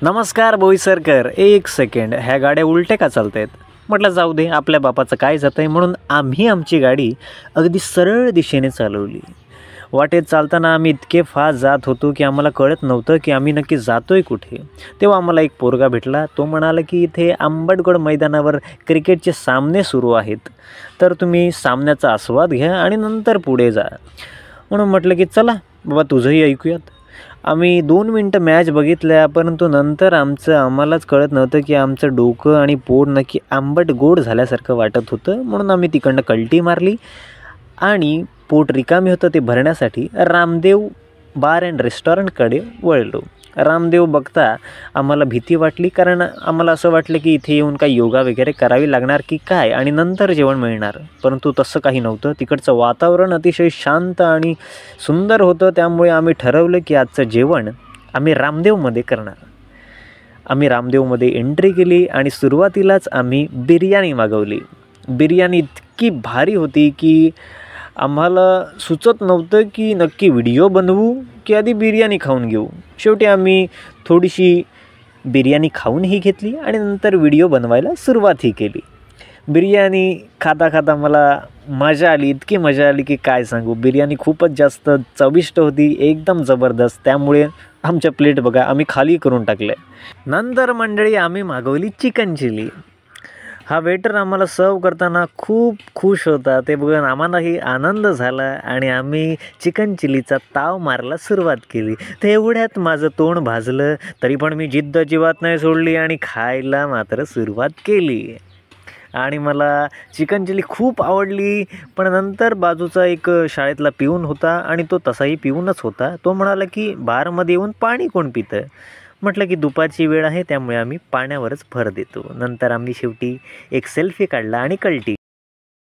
नमस्कार बोईसरकर, एक सेकंड, ह्या गाड्या उलटे का चालत आहेत? म्हटलं जाऊ दे, आपल्या बापाचं काय जातं आहे म्हणून आम्ही आमची गाडी अगदी सरळ दिशेने चालवली. वाटेत चालताना आम्ही इतके फास्ट जात होतो की आम्हाला कळत नव्हतं की आम्ही नक्की जातोय कुठे. तेव्हा आम्हाला एक पोरगा भेटला. तो म्हणाला की इथे आंबटगड मैदानावर क्रिकेटचे सामने सुरू आहेत, तर तुम्ही सामन्याचा आस्वाद घ्या आणि नंतर पुढे जा. म्हणून म्हटलं की चला बाबा, तुझंही ऐकूयात. आम्ही 2 मिनटं मॅच बघितल्या, परंतु नंतर आम्हालाच कळत नव्हतं की आमचं डोकं आणि पोट नक्की आंबट गोड झाल्यासारखं वाटत होतं. म्हणून आम्ही तिकडनं कल्टी मारली आणि पोट रिकामी होतं ते भरण्यासाठी रामदेव बार अँड रेस्टॉरंटकडे वळलो. रामदेव बघता आम्हाला भीती वाटली, कारण आम्हाला असं वाटलं की इथे येऊन काही योगा वगैरे करावी लागणार की काय आणि नंतर जेवण मिळणार. परंतु तसं काही नव्हतं. तिकडचं वातावरण अतिशय शांत आणि सुंदर होतं. त्यामुळे आम्ही ठरवलं की आजचं जेवण आम्ही रामदेवमध्ये करणार. आम्ही रामदेवमध्ये एंट्री केली आणि सुरुवातीलाच आम्ही बिर्याणी मागवली. बिर्याणी इतकी भारी होती की आम्हाला सुचत नव्हतं की नक्की व्हिडिओ बनवू की आधी बिर्याणी खाऊन घेऊ. शेवटी आम्ही थोडीशी बिर्याणी खाऊनही घेतली आणि नंतर व्हिडिओ बनवायला सुरुवातही केली. बिर्याणी खाता खाता मला मजा आली, इतकी मजा आली की काय सांगू. बिर्याणी खूपच जास्त चविष्ट होती, एकदम जबरदस्त. त्यामुळे आमच्या प्लेट बघा आम्ही खाली करून टाकल्या. नंतर मंडळी आम्ही मागवली चिकन चिली. हा वेटर आम्हाला सर्व करताना खूप खुश होता. ते बघून आम्हालाही आनंद झाला आणि आम्ही चिकन चिलीचा ताव मारायला सुरुवात केली. तर एवढ्यात माझं तोंड भाजलं, तरी पण मी जिद्द अजिबात नाही सोडली आणि खायला मात्र सुरुवात केली. आणि मला चिकन चिली खूप आवडली. पण नंतर बाजूचा एक शाळेतला पिऊन होता आणि तो तसाही पिऊनच होता. तो म्हणाला की बारमध्ये येऊन पाणी कोण पितं? म्हटलं की दुपारची वेळ आहे, त्यामुळे आम्ही पाण्यावरच भर देतो. नंतर आम्ही शेवटी एक सेल्फी काढला आणि कल्टी